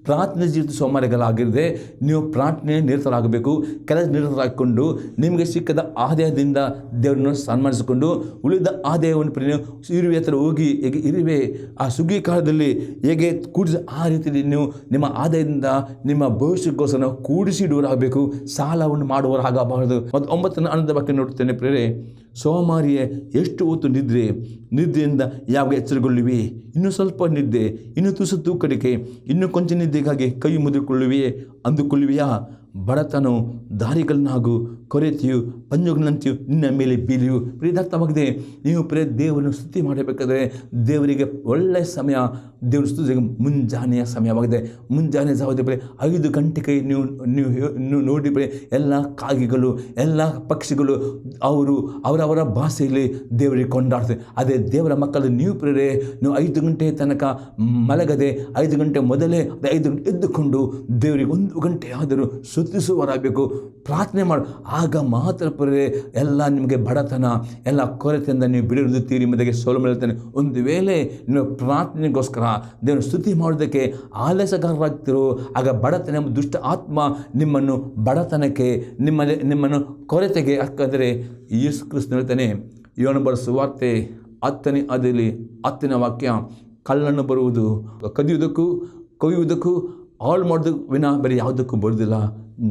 ಪ್ರಾರ್ಥನೆ ಜೀವಿತ ಸೋಮಾರಿಗಳಾಗಿರದೆ ನೀವು ಪ್ರಾರ್ಥನೆ ನಿರತರಾಗಬೇಕು. ಕೆಲಸ ನಿರತರಾಗಿಕೊಂಡು ನಿಮಗೆ ಸಿಕ್ಕದ ಆದಾಯದಿಂದ ದೇವರನ್ನು ಸನ್ಮಾನಿಸಿಕೊಂಡು ಉಳಿದ ಆದಾಯವನ್ನು ನೀವು ಇರುವೆ ಹತ್ರ ಹೋಗಿ ಹೇಗೆ ಇರುವೆ ಆ ಸುಗ್ಗಿ ಕಾಲದಲ್ಲಿ ಹೇಗೆ ಕೂಡಿಸಿ ಆ ರೀತಿಯಲ್ಲಿ ನೀವು ನಿಮ್ಮ ಆದಾಯದಿಂದ ನಿಮ್ಮ ಭವಿಷ್ಯಕ್ಕೋಸ್ಕರ ಕೂಡಿಸಿಡುವರಾಗಬೇಕು, ಸಾಲವನ್ನು ಮಾಡುವವರಾಗಬಾರದು. ಮತ್ತು 9ನೇ ಆನಂದ ಬಗ್ಗೆ ನೋಡ್ತೇನೆ ಪ್ರೇರೆ, ಸೋಮಾರಿಯೇ ಎಷ್ಟು ಹೊತ್ತು ನಿದ್ರೆಯಿಂದ ಯಾವಾಗ ಎಚ್ಚರಗೊಳ್ಳುವಿ, ಇನ್ನೂ ಸ್ವಲ್ಪ ನಿದ್ದೆ, ಇನ್ನೂ ತುಸು ತೂಕಡಿಕೆ, ಇನ್ನೂ ಕೊಂಚ ನಿದ್ದೆಗಾಗಿ ಕೈ ಮುದ್ದುಕೊಳ್ಳುವಿಯೇ ಅಂದುಕೊಳ್ಳುವಿಯಾ? ಬಡತನವು ದಾರಿಗಳನ್ನಾಗೂ ಕೊರೆತೆಯು ಪಂಜುಗಳಂತೆಯೂ ನಿನ್ನ ಮೇಲೆ ಬೀಳಿಯು. ಪ್ರಿಯದಾರ್ಥವಾಗಿದೆ, ನೀವು ದೇವರನ್ನು ಸ್ತುತಿ ಮಾಡಬೇಕಾದ್ರೆ ದೇವರಿಗೆ ಒಳ್ಳೆಯ ಸಮಯ, ದೇವರ ಸ್ತುತಿಗೆ ಮುಂಜಾನೆಯ ಸಮಯವಾಗಿದೆ. ಮುಂಜಾನೆ ಜಾವದೆ 5 ಗಂಟೆಗೆ ನೀವು ನೋಡಿ ಎಲ್ಲ ಕಾಗೆಗಳು, ಎಲ್ಲ ಪಕ್ಷಿಗಳು ಅವರವರ ಭಾಷೆಯಲ್ಲಿ ದೇವರಿಗೆ ಕೊಂಡಾಡ್ತದೆ. ಅದೇ ದೇವರ ಮಕ್ಕಳು ನೀವು ನೀವು 5 ಗಂಟೆ ತನಕ ಮಲಗದೆ 5 ಗಂಟೆ ಮೊದಲೇ 5 ಗಂಟೆ ಎದ್ದುಕೊಂಡು ದೇವರಿಗೆ 1 ಗಂಟೆ ಆದರೂ ಸ್ತುತಿಸುವರಾಗಬೇಕು, ಪ್ರಾರ್ಥನೆ ಮಾಡಿ. ಆಗ ಮಾತ್ರ ಎಲ್ಲ ನಿಮಗೆ ಬಡತನ ಎಲ್ಲ ಕೊರತೆಯಿಂದ ನೀವು ಬಿಡುತ್ತೀರಿ ಎಂಬುದಾಗಿ ಸೊಲೊಮೋನ ಹೇಳ್ತಾನೆ. ಒಂದು ವೇಳೆ ನೀವು ಪ್ರಾರ್ಥನೆಗೋಸ್ಕರ ದೇವರ ಸ್ತುತಿ ಮಾಡೋದಕ್ಕೆ ಆಲಸ್ಯಗಾರರಾಗ್ತಿರೋ ಆಗ ಬಡತನ ಎಂಬ ದುಷ್ಟ ಆತ್ಮ ನಿಮ್ಮನ್ನು ಬಡತನಕ್ಕೆ ನಿಮ್ಮನ್ನು ಕೊರತೆಗೆ ಹಾಕಿದರೆ ಯೇಸು ಕ್ರಿಸ್ತನು ಹೇಳ್ತಾನೆ, ಯೋಹನ ಬರೆದ ಸುವಾರ್ತೆ 10ನೇ ಅಧ್ಯಾಯದಲ್ಲಿ 10ನೇ ವಾಕ್ಯ, ಕಳ್ಳನು ಬರುವುದು ಕದಿಯುವುದಕ್ಕೂ ಕೊಯ್ಯುವುದಕ್ಕೂ ಹಾಳು ಮಾಡೋದಕ್ಕೆ ವಿನ ಬೇರೆ ಯಾವುದಕ್ಕೂ ಬರುವುದಿಲ್ಲ,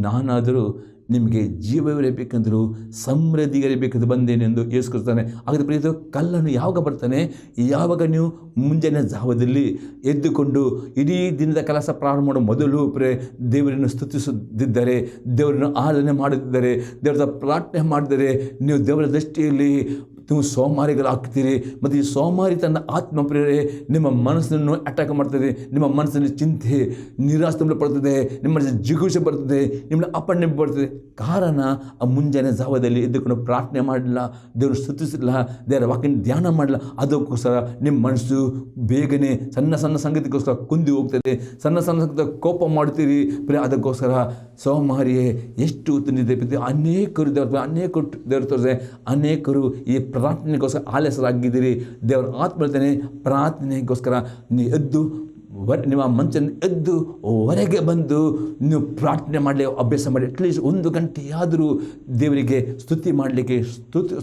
ನಾನಾದರೂ ನಿಮಗೆ ಜೀವವಿರಬೇಕೆಂದರೂ ಸಮೃದ್ಧಿಗಿರಬೇಕೆಂದು ಬಂದೇನೆಂದು ಯೇಸು ಕ್ರಿಸ್ತನೇ. ಹಾಗಾದರೆ ಪ್ರಿಯ ಕಳ್ಳನು ಯಾವಾಗ ಬರ್ತಾನೆ? ಯಾವಾಗ ನೀವು ಮುಂಜಾನೆ ಜಾವದಲ್ಲಿ ಎದ್ದುಕೊಂಡು ಇಡೀ ದಿನದ ಕೆಲಸ ಪ್ರಾರಂಭ ಮಾಡೋ ಮೊದಲು ದೇವರನ್ನು ಸ್ತುತಿಸುತ್ತಿದ್ದರೆ, ದೇವರನ್ನು ಆರಾಧನೆ ಮಾಡುತ್ತಿದ್ದರೆ, ದೇವರ ಪ್ರಾರ್ಥನೆ ಮಾಡಿದರೆ ನೀವು ದೇವರ ದೃಷ್ಟಿಯಲ್ಲಿ ನೀವು ಸೋಮಾರಿಗಳಾಗ್ತೀರಿ. ಮತ್ತು ಈ ಸೋಮಾರಿತನ ಆತ್ಮ ಪ್ರೇರೆ ನಿಮ್ಮ ಮನಸ್ಸನ್ನು ಅಟ್ಯಾಕ್ ಮಾಡ್ತದೆ. ನಿಮ್ಮ ಮನಸ್ಸಿನಲ್ಲಿ ಚಿಂತೆ, ನಿರಾಸೆ ಪಡ್ತದೆ, ನಿಮ್ಮ ಜಿಗುಷೆ ಬರ್ತದೆ, ನಿಮ್ಮ ಅಪ್ಪಣ್ಣೆ ಬರ್ತದೆ. ಕಾರಣ ಆ ಮುಂಜಾನೆ ಜಾವದಲ್ಲಿ ಎದ್ದುಕೊಂಡು ಪ್ರಾರ್ಥನೆ ಮಾಡಲಿಲ್ಲ, ದೇವರು ಸ್ತುತಿಸಿಲ್ಲ, ದೇವರ ವಾಕ್ಯ ಧ್ಯಾನ ಮಾಡಲಿಲ್ಲ. ಅದಕ್ಕೋಸ್ಕರ ನಿಮ್ಮ ಮನಸ್ಸು ಬೇಗನೆ ಸಣ್ಣ ಸಣ್ಣ ಸಂಗತಿಗೋಸ್ಕರ ಕುಂದಿ ಹೋಗ್ತದೆ, ಸಣ್ಣ ಸಣ್ಣ ಸಂಗತಿ ಕೋಪ ಮಾಡ್ತೀರಿ. ಅದಕ್ಕೋಸ್ಕರ ಸೋಮಾರಿಯೇ ಎಷ್ಟು ಹೊತ್ತಿದೆ. ಅನೇಕರು ದೇವರು ತೋರಿಸಿದೆ, ಅನೇಕರು ಈ ಪ್ರಾರ್ಥನೆಗೋಸ್ಕರ ಆಲಸ್ಯರಾಗಿದ್ದೀರಿ. ದೇವರ ಆತ್ಮ ಹೇಳ್ತಾನೆ, ಪ್ರಾರ್ಥನೆಗೋಸ್ಕರ ನೀವು ಎದ್ದು ನಿಮ್ಮ ಮಂಚನ ಎದ್ದು ಹೊರಗೆ ಬಂದು ನೀವು ಪ್ರಾರ್ಥನೆ ಮಾಡಲಿ, ಅಭ್ಯಾಸ ಮಾಡಿ. ಅಟ್ಲೀಸ್ಟ್ 1 ಗಂಟೆಯಾದರೂ ದೇವರಿಗೆ ಸ್ತುತಿ ಮಾಡಲಿಕ್ಕೆ,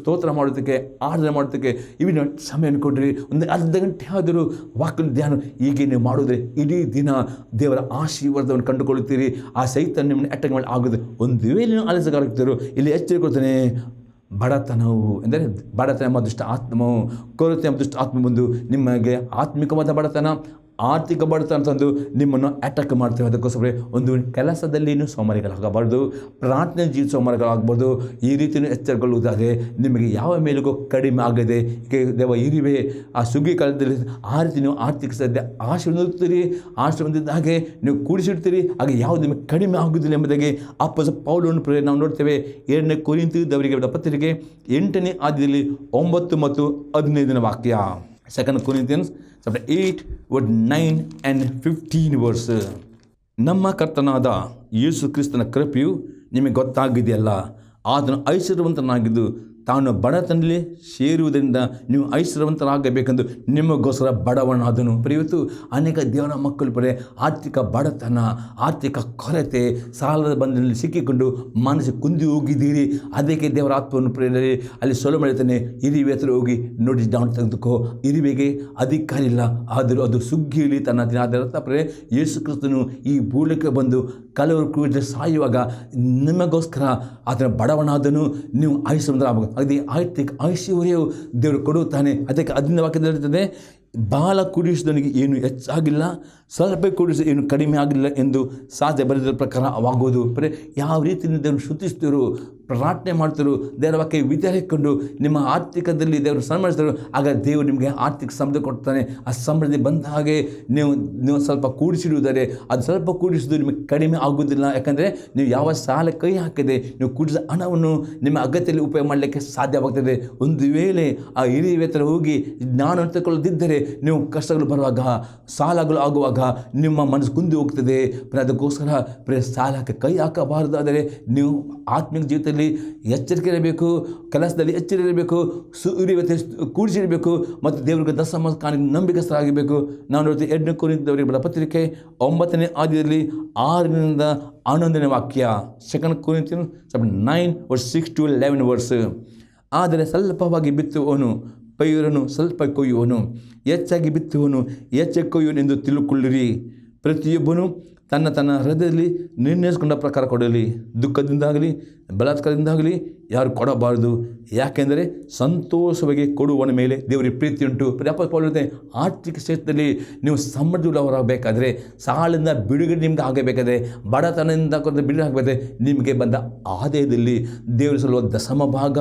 ಸ್ತೋತ್ರ ಮಾಡೋದಕ್ಕೆ, ಆರಾಧನೆ ಮಾಡೋದಕ್ಕೆ ಇವಿನ ಸಮಯವನ್ನು ಕೊಡ್ರಿ. ಒಂದು ಅರ್ಧ ಗಂಟೆ ಆದರೂ ವಾಕ್ಯ ಧ್ಯಾನ ಹೀಗೆ ನೀವು ಮಾಡಿದ್ರೆ ಇಡೀ ದಿನ ದೇವರ ಆಶೀರ್ವಾದವನ್ನು ಕಂಡುಕೊಳ್ಳುತ್ತೀರಿ. ಆ ಸೈತಾನ ನಿಮ್ಮನ್ನು ಅಟ್ಯಾಕ್ ಮಾಡಿ ಆಗೋದು. ಒಂದು ವೇಳೆ ನೀವು ಆಲಸ್ಯಗಾರಾಗ್ತೀರೋ, ಇಲ್ಲಿ ಎಚ್ಚರಿಕೊಳ್ತಾನೆ, ಬಡತನವು ಎಂದರೆ ಬಡತನ ಎಂಬ ದುಷ್ಟ ಆತ್ಮವು, ಕೊರತೆ ಎಂಬ ದುಷ್ಟ ಆತ್ಮ ಬಂದು ನಿಮಗೆ ಆತ್ಮಿಕವಾದ ಬಡತನ, ಆರ್ಥಿಕ ಬಡತನ ಅಂತಂದು ನಿಮ್ಮನ್ನು ಅಟ್ಯಾಕ್ ಮಾಡ್ತೇವೆ. ಅದಕ್ಕೋಸ್ಕರ ಒಂದು ಕೆಲಸದಲ್ಲಿ ಸೋಮಾರಿಗಳಾಗಬಾರ್ದು, ಪ್ರಾರ್ಥನೆ ಜೀವಿತ ಸೋಮಾರಿಗಳಾಗಬಾರ್ದು. ಈ ರೀತಿ ಎಚ್ಚರಗೊಳ್ಳುವುದಾದರೆ ನಿಮಗೆ ಯಾವ ಮೇಲಿಗೂ ಕಡಿಮೆ ಆಗದೆ ದೇವ ಇರುವೆ. ಆ ಸುಗ್ಗಿ ಕಾಲದಲ್ಲಿ ಆ ರೀತಿ ನೀವು ಆರ್ಥಿಕ ಸದ್ಯ ಆಶೀರ್ವದಿರ್ತೀರಿ, ಆಶೀರ್ವದಿದ್ದ ಹಾಗೆ ನೀವು ಕೂಡಿಸಿಡ್ತೀರಿ, ಹಾಗೆ ಯಾವುದು ನಿಮಗೆ ಕಡಿಮೆ ಆಗುವುದಿಲ್ಲ ಎಂಬುದಾಗಿ ಅಪೊಸ್ತಲ ಪೌಲನು ನಾವು ನೋಡ್ತೇವೆ. 2ನೇ ಕೊರಿಂಥದವರಿಗೆ ಪತ್ರಿಕೆ 8ನೇ ಅಧ್ಯಾಯದಲ್ಲಿ 9 ಮತ್ತು 15 ವಾಕ್ಯ. 2 Corinthians chapter 8 verse 9 and 15 verse. ನಮ್ಮ ಕರ್ತನಾದ ಯೇಸು ಕ್ರಿಸ್ತನ ಕೃಪೆಯು ನಿಮಗೆ ಗೊತ್ತಾಗಿದೆಯಲ್ಲ. ಆತನು ಐಶ್ವರ್ಯವಂತನಾಗಿದ್ದು ತಾನು ಬಡತನದಲ್ಲಿ ಸೇರುವುದರಿಂದ ನೀವು ಐಶ್ವರ್ಯವಂತರಾಗಬೇಕೆಂದು ನಿಮಗೋಸ್ಕರ ಬಡವನಾದನು. ಇವತ್ತು ಅನೇಕ ದೇವರ ಮಕ್ಕಳು ಆರ್ಥಿಕ ಬಡತನ, ಆರ್ಥಿಕ ಕೊರತೆ, ಸಾಲದ ಬಂಧನದಲ್ಲಿ ಸಿಕ್ಕಿಕೊಂಡು ಮನಸ್ಸು ಕುಂದಿ ಹೋಗಿದ್ದೀರಿ. ಅದಕ್ಕೆ ದೇವರ ಆತ್ಮವನ್ನು ಪ್ರೇರಣೆ ಅಲ್ಲಿ ಸೊಲು ಮಾಡುತ್ತಾನೆ, ಇರಿವೆ ಹತ್ರ ಹೋಗಿ ನೋಡಿ ಡೌನ್ ತೆಗೆದುಕೋ. ಇರಿವೆಗೆ ಅಧಿಕಾರ ಇಲ್ಲ, ಆದರೂ ಅದು ಸುಗ್ಗಿಯಲ್ಲಿ ತನ್ನ ದಿನಾದ ಪ್ರೇ ಯೇಸು ಕ್ರಿಸ್ತನು ಈ ಭೂಲಕ್ಕೆ ಬಂದು ಕೆಲವರು ಕೂಡ ಸಾಯುವಾಗ ನಿಮಗೋಸ್ಕರ ಆತನ ಬಡವನಾದನು. ನೀವು ಐಶ್ವರ್ಯವಂತರಾಗಬೇಕು. ಅದೇ ಆರ್ಥಿಕ ಐಶ್ವರ್ಯವು ದೇವರು ಕೊಡುತ್ತಾನೆ. ಅದಕ್ಕೆ 15 ವಾಕ್ಯದಲ್ಲಿರ್ತದೆ, ಬಾಲ ಕುಡಿಸುವುದನಿಗೆ ಏನು ಹೆಚ್ಚಾಗಿಲ್ಲ, ಸ್ವಲ್ಪ ಕುಡಿಸು ಏನು ಕಡಿಮೆ ಆಗಿಲ್ಲ ಎಂದು ಸಾಧ್ಯ ಬರೆದ ಪ್ರಕಾರ ಆಗೋದು. ಯಾವ ರೀತಿಯಿಂದ ದೇವರು ಶ್ರುತಿಸ್ತೀರೋ, ಪ್ರಾರ್ಥನೆ ಮಾಡ್ತಾರೋ, ದೇವರ ವಾಕ್ಯ ವಿಚಾರಿಸಿಕೊಂಡು ನಿಮ್ಮ ಆರ್ಥಿಕದಲ್ಲಿ ದೇವರು ಸನ್ಮಾನಿಸ್ತಾರೋ, ಆಗ ದೇವರು ನಿಮಗೆ ಆರ್ಥಿಕ ಸಮೃದ್ಧಿ ಕೊಡ್ತಾನೆ. ಆ ಸಮೃದ್ಧಿ ಬಂದ ಹಾಗೆ ನೀವು ಸ್ವಲ್ಪ ಕೂಡಿಸಿಡುವುದರೆ ಅದು ಸ್ವಲ್ಪ ಕೂಡಿಸೋದು ನಿಮಗೆ ಕಡಿಮೆ ಆಗುವುದಿಲ್ಲ. ಯಾಕಂದರೆ ನೀವು ಯಾವ ಸಾಲ ಕೈ ಹಾಕಿದೆ ನೀವು ಕೂಡಿಸಿದ ಹಣವನ್ನು ನಿಮ್ಮ ಅಗತ್ಯದಲ್ಲಿ ಉಪಯೋಗ ಮಾಡಲಿಕ್ಕೆ ಸಾಧ್ಯವಾಗ್ತದೆ. ಒಂದು ವೇಳೆ ಆ ಹಿರಿಯ ಹತ್ರ ಹೋಗಿ ಜ್ಞಾನ ತೆಗೆದುಕೊಳ್ಳದಿದ್ದರೆ ನೀವು ಕಷ್ಟಗಳು ಬರುವಾಗ, ಸಾಲಗಳು ಆಗುವಾಗ ನಿಮ್ಮ ಮನಸ್ಸು ಕುಂದಿ ಹೋಗ್ತದೆ. ಅದಕ್ಕೋಸ್ಕರ ಸಾಲಕ್ಕೆ ಕೈ ಹಾಕಬಾರದಾದರೆ ನೀವು ಆತ್ಮಿಕ ಜೀವಿತದಲ್ಲಿ ಎಚ್ಚರಿಕೆ ಇರಬೇಕು, ಕೆಲಸದಲ್ಲಿ ಎಚ್ಚರಿಕೆ ಇರಬೇಕು, ಸೂರ್ಯವತೆ ಕೂಡಿಸಿರಬೇಕು ಮತ್ತು ದೇವರಿಗೆ ದಶಮ ಕಾಣಿಕೆ ನಂಬಿಕಸ್ಥರಾಗಬೇಕು. ನಾವು ನೋಡ್ತೀವಿ 2ನೇ ಕೊರಿಂಥದವರಿಗೆ ಪತ್ರಿಕೆ 9ನೇ ಅಧ್ಯಾಯದಲ್ಲಿ 6ರಿಂದ 11ನೇ ವಾಕ್ಯ. 2 Corinthians 9 verse 6 to 11 verse. ಆದರೆ ಸ್ವಲ್ಪವಾಗಿ ಬಿತ್ತುವವನು ಪೈರನು ಸ್ವಲ್ಪ ಕೊಯ್ಯುವನು, ಹೆಚ್ಚಾಗಿ ಬಿತ್ತುವನು ಹೆಚ್ಚಾಗಿ ಕೊಯ್ಯುವನು ಎಂದು ತಿಳುಕೊಳ್ಳಿರಿ. ಪ್ರತಿಯೊಬ್ಬನು ತನ್ನ ಹೃದಯದಲ್ಲಿ ನಿರ್ಣಯಿಸಿಕೊಂಡ ಪ್ರಕಾರ ಕೊಡಲಿ. ದುಃಖದಿಂದಾಗಲಿ ಬಲಾತ್ಕಾರದಿಂದಾಗಲಿ ಯಾರು ಕೊಡಬಾರದು. ಯಾಕೆಂದರೆ ಸಂತೋಷವಾಗಿ ಕೊಡುವನ ಮೇಲೆ ದೇವರಿಗೆ ಪ್ರೀತಿ ಉಂಟು. ಆರ್ಥಿಕ ಕ್ಷೇತ್ರದಲ್ಲಿ ನೀವು ಸಮೃದ್ಧಿಯುಳ್ಳವರಾಗಬೇಕಾದ್ರೆ, ಸಾಲಿಂದ ಬಿಡುಗಡೆ ನಿಮ್ಗೆ ಆಗಬೇಕಾದ್ರೆ, ಬಡತನದಿಂದ ಬಿಡುಗಡೆ ಆಗಬೇಕಾದ್ರೆ ನಿಮಗೆ ಬಂದ ಆದಾಯದಲ್ಲಿ ದೇವರು ಸಲ್ಲುವ ದಶಮ ಭಾಗ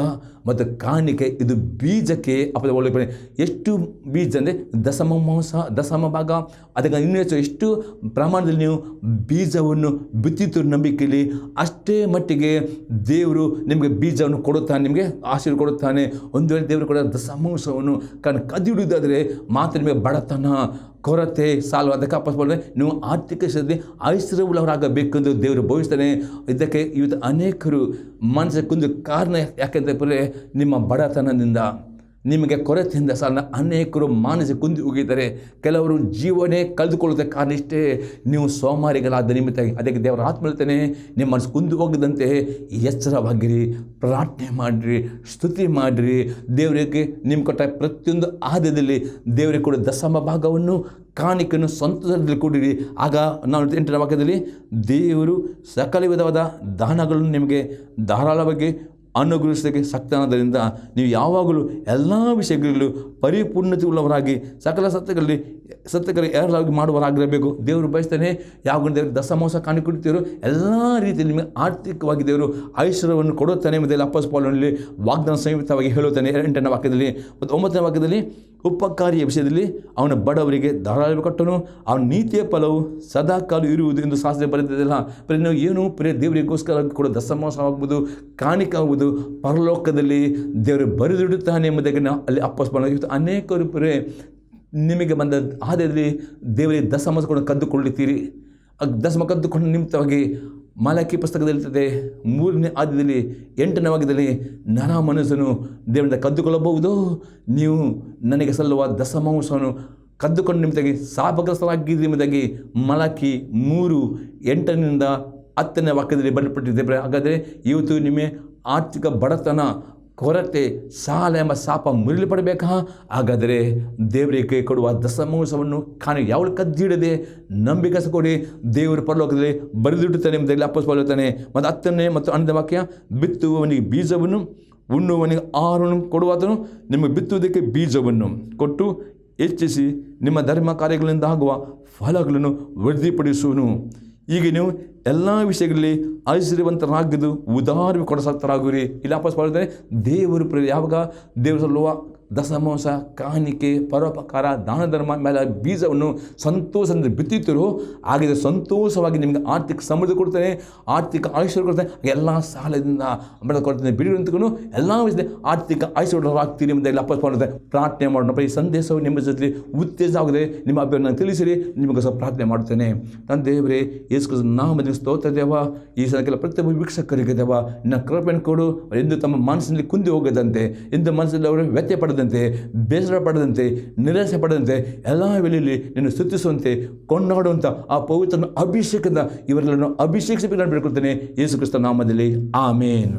ಮತ್ತು ಕಾಣಿಕೆ, ಇದು ಬೀಜಕ್ಕೆ ಒಳ್ಳೆ ಎಷ್ಟು ಬೀಜ ಅಂದರೆ ದಶಮ ಭಾಗ. ಅದಕ್ಕೆ ಇನ್ನೂ ಹೆಚ್ಚು ಎಷ್ಟು ಪ್ರಮಾಣದಲ್ಲಿ ನೀವು ಬೀಜವನ್ನು ಬಿತ್ತಿತು ನಂಬಿಕೆಯಲ್ಲಿ, ಅಷ್ಟೇ ಮಟ್ಟಿಗೆ ದೇವರು ನಿಮಗೆ ಬೀಜವನ್ನು ಕೊಡುತ್ತಾನೆ, ನಿಮಗೆ ಆಶೀರ್ವಾದ ಕೊಡುತ್ತಾನೆ. ಒಂದು ವೇಳೆ ದೇವರು ಕೂಡ ದಶಮಾಂಶವನ್ನು ಕದ್ದು ಹಿಡಿಯೋದಾದರೆ ಮಾತ್ರ ನಿಮಗೆ ಬಡತನ, ಕೊರತೆ, ಸಾಲ ಅದಕ್ಕೆ ಅಪ್ಪಸ್ಬಾರ್ದು. ನೀವು ಆರ್ಥಿಕ ಕ್ಷೇತ್ರದಲ್ಲಿ ಐಶ್ವರ್ಯವುಳ್ಳವರಾಗಬೇಕೆಂದು ದೇವರು ಭಾವಿಸ್ತಾನೆ. ಇದಕ್ಕೆ ಇವತ್ತು ಅನೇಕರು ಮನಸ್ಸಿಗೆ ಕುಂದು ಕಾರಣ ಯಾಕೆಂದರೆ ನಿಮ್ಮ ಬಡತನದಿಂದ, ನಿಮಗೆ ಕೊರತೆಯಿಂದ ಸಾಲ ಅನೇಕರು ಮಾನಸಿಕ ಕುಂದಿ ಹೋಗಿದ್ದಾರೆ. ಕೆಲವರು ಜೀವನೇ ಕಳೆದುಕೊಳ್ಳುತ್ತೆ. ಕಾರಣ ಇಷ್ಟೇ, ನೀವು ಸೋಮಾರಿಗಳಾದ ನಿಮಿತ್ತ. ಅದಕ್ಕೆ ದೇವರ ಆತ್ಮ ಹೇಳ್ತಾನೆ, ನಿಮ್ಮ ಮನಸ್ಸು ಕುಂದು ಹೋಗದಂತೆ ಎಚ್ಚರವಾಗಿರಿ, ಪ್ರಾರ್ಥನೆ ಮಾಡಿರಿ, ಸ್ತುತಿ ಮಾಡಿರಿ. ದೇವರಿಗೆ ನಿಮ್ಮ ಕೊಟ್ಟ ಪ್ರತಿಯೊಂದು ಆದ್ಯದಲ್ಲಿ ದೇವರಿಗೆ ಕೂಡ ದಶಮ ಭಾಗವನ್ನು ಕಾಣಿಕೆಯನ್ನು ಸಂತೋಷದಲ್ಲಿ ಕೊಡಿರಿ. ಆಗ ನಾವು 8ನೇ ವಾಕ್ಯದಲ್ಲಿ ದೇವರು ಸಕಲ ವಿಧವಾದ ದಾನಗಳನ್ನು ನಿಮಗೆ ಧಾರಾಳವಾಗಿ ಅನುಗ್ರಹಿಸಲಿಕ್ಕೆ ಶಕ್ತನಾದ್ದರಿಂದ ನೀವು ಯಾವಾಗಲೂ ಎಲ್ಲ ವಿಷಯಗಳಲ್ಲೂ ಪರಿಪೂರ್ಣತೆ ಉಳ್ಳವರಾಗಿ ಸಕಲ ಸತ್ಯಗಳಲ್ಲಿ ಯಾರಾಗಿ ಮಾಡುವವರಾಗಿರಬೇಕು. ದೇವರು ಬಯಸ್ತಾನೆ. ಯಾವಾಗ ದೇವರು ದಶಮಾಂಶ ಕಾಣಿಕೊಡ್ತೀರೋ ಎಲ್ಲ ರೀತಿಯಲ್ಲಿ ನಿಮಗೆ ಆರ್ಥಿಕವಾಗಿ ದೇವರು ಐಶ್ವರ್ಯವನ್ನು ಕೊಡುತ್ತಾನೆ ಎಂಬುದರಲ್ಲಿ ಅಪೊಸ್ತಲ ಪೌಲನಲ್ಲಿ ವಾಗ್ದಾನ ಸಂಯುಕ್ತವಾಗಿ ಹೇಳುತ್ತಾನೆ. 8ನೇ ವಾಕ್ಯದಲ್ಲಿ ಮತ್ತು 9ನೇ ವಾಕ್ಯದಲ್ಲಿ ಉಪಕಾರಿಯ ವಿಷಯದಲ್ಲಿ ಅವನ ಬಡವರಿಗೆ ಧಾರಾಳ ಕೊಟ್ಟನು, ಅವನ ನೀತಿಯ ಫಲವು ಸದಾಕಾಲ ಇರುವುದು ಎಂದು ಶಾಸ್ತ್ರ ಬರೆದಿದ್ದಲ್ಲ. ನೀವು ಏನು ದೇವರಿಗೋಸ್ಕರ ಕೂಡ ದಶಮಾಂಶ ಆಗ್ಬೋದು, ಕಾಣಿಕೆ ಆಗ್ಬೋದು, ಪರಲೋಕದಲ್ಲಿ ದೇವರು ಬರೆದಿಡುತ್ತಾನೆ ಎಂಬುದಾಗಿ ಅಲ್ಲಿ ಅಪೊಸ್ತಲ ಅನೇಕರು ನಿಮಗೆ ಬಂದ ಆದಾಯದಲ್ಲಿ ದೇವರಿಗೆ ದಶಮಾಂಶ ಕೂಡ ಕದ್ದುಕೊಳ್ಳುತ್ತೀರಿ. ದಶಮ ಕದ್ದುಕೊಂಡು ನಿಮಿತ್ತವಾಗಿ ಮಲಾಕಿ ಪುಸ್ತಕದಲ್ಲಿರ್ತದೆ 3ನೇ ಅಧ್ಯಾಯದಲ್ಲಿ 8ನೇ ವಾಕ್ಯದಲ್ಲಿ, ನರ ಮನಸ್ಸನ್ನು ದೇವರಿಂದ ಕದ್ದುಕೊಳ್ಳಬಹುದು, ನೀವು ನನಗೆ ಸಲ್ಲುವ ದಶಮಾಂಶವನ್ನು ಕದ್ದುಕೊಂಡು ನಿಮಿತ್ತಾಗಿ ಶಾಪಗ್ರಸ್ತರಾಗಿದ್ದ ನಿಮಿತ್ತಾಗಿ ಮಲಕಿ 3:8-10 ವಾಕ್ಯದಲ್ಲಿ ಬರೆಯಲ್ಪಟ್ಟಿದೆ. ಹಾಗಾದರೆ ಇವತ್ತು ನಿಮ್ಮ ಆರ್ಥಿಕ ಬಡತನ, ಕೊರತೆ, ಸಾಲ ಎಂಬ ಶಾಪ ಮುರಿಯಲ್ಪಡಬೇಕಾ? ಹಾಗಾದರೆ ದೇವರಿಗೆ ಕೊಡುವ ದಶಮಾಂಶವನ್ನು ಯಾವಳು ಕದ್ದಿಡದೆ ನಂಬಿಕೆ ಕೊಡಿ, ದೇವರು ಪರಲೋಕದಲ್ಲಿ ಬರೆದಿಡುತ್ತಾನೆ ಎಂಬುದಾಗಿ ಅಪೊಸ್ತಲನು ಹೇಳುತ್ತಾನೆ. ಮತ್ತು 10ನೇ ಮತ್ತು 11ನೇ ವಾಕ್ಯ, ಬಿತ್ತುವವನಿಗೆ ಬೀಜವನ್ನು, ಉಣ್ಣುವವನಿಗೆ ಆಹಾರವನ್ನು ಕೊಡುವಾತನು ನಿಮಗೆ ಬಿತ್ತುವುದಕ್ಕೆ ಬೀಜವನ್ನು ಕೊಟ್ಟು ಹೆಚ್ಚಿಸಿ ನಿಮ್ಮ ಧರ್ಮ ಕಾರ್ಯಗಳಿಂದ ಆಗುವ ಫಲಗಳನ್ನು ವೃದ್ಧಿಪಡಿಸುವನು. ಈಗ ನೀವು ಎಲ್ಲ ವಿಷಯಗಳಲ್ಲಿ ಐಶ್ವರ್ಯವಂತರಾಗಿದ್ದು ಉದಾರ ಕೊಡಸತ್ತರಾಗುವಿರಿ. ಇಲ್ಲಿ ಅಪೊಸ್ತಲನು ಹೇಳ್ತಾನೆ, ದೇವರು ಯಾವಾಗ ದೇವರು ಸಲ್ಲುವ ದಶಮಾಂಶ, ಕಾಣಿಕೆ, ಪರೋಪಕಾರ, ದಾನ ಧರ್ಮ ಮೇಲೆ ಬೀಜವನ್ನು ಸಂತೋಷದಿಂದ ಬಿತ್ತಿತ್ತರೋ ಹಾಗೆ ಸಂತೋಷವಾಗಿ ನಿಮಗೆ ಆರ್ಥಿಕ ಸಮೃದ್ಧಿ ಕೊಡ್ತಾನೆ, ಆರ್ಥಿಕ ಐಶ್ವರ್ಯ ಕೊಡ್ತಾನೆ. ಎಲ್ಲ ಸಾಲದಿಂದ ಕೊಡ್ತಾನೆ, ಬಿಡುವಂತೂ ಎಲ್ಲ ವಿಷಯದ ಆರ್ಥಿಕ ಐಶ್ವರ್ಯರಾಗ್ತೀರಿ ಎಂಬುದಾಗಿ ಅಪೊಸ್ತಲನು ಪ್ರಾರ್ಥನೆ ಮಾಡೋಣ. ಈ ಸಂದೇಶವು ನಿಮ್ಮ ಜೊತೆ ಉತ್ತೇಜ ಆಗಿದೆ. ನಿಮ್ಮ ಅಭ್ಯರ್ಥಿ ತಿಳಿಸಿರಿ, ನಿಮಗೋಸ್ಕರ ಪ್ರಾರ್ಥನೆ ಮಾಡ್ತೇನೆ. ನನ್ನ ದೇವರೇ, ಯೇಸು ಕ್ರಿಸ್ತನ ನಾಮದಲ್ಲಿ ಸ್ತೋತ್ರ ದೇವ. ಈ ಸಲಕ್ಕೆಲ್ಲ ಪ್ರತಿಯೊಬ್ಬ ವೀಕ್ಷಕರಿಗೆ ದೇವ ನಿನ್ನ ಕೃಪೆಯನ್ನು ಕೊಡು. ಎಂದು ತಮ್ಮ ಮನಸ್ಸಿನಲ್ಲಿ ಕುಂದಿ ಹೋಗದಂತೆ, ಎಂದು ಮನಸ್ಸಲ್ಲಿ ಅವರು ವ್ಯತ್ಯಯ ಪಡದಂತೆ, ಬೇಸರ ಪಡದಂತೆ, ನಿರಾಸೆ ಪಡದಂತೆ, ಎಲ್ಲ ವೇಳೆಯಲ್ಲಿ ನಿನ್ನ ಸ್ತುತಿಸುವಂತೆ, ಕೊಂಡಾಡುವಂಥ ಆ ಪವಿತ್ರ ಅಭಿಷೇಕದಿಂದ ಇವರೆಲ್ಲರನ್ನು ಅಭಿಷೇಕಿಸಬೇಕು ನಾನು ಬೇಡ್ಕೊಳ್ತೇನೆ, ಯೇಸು ಕ್ರಿಸ್ತನ ನಾಮದಲ್ಲಿ. ಆಮೇನ್.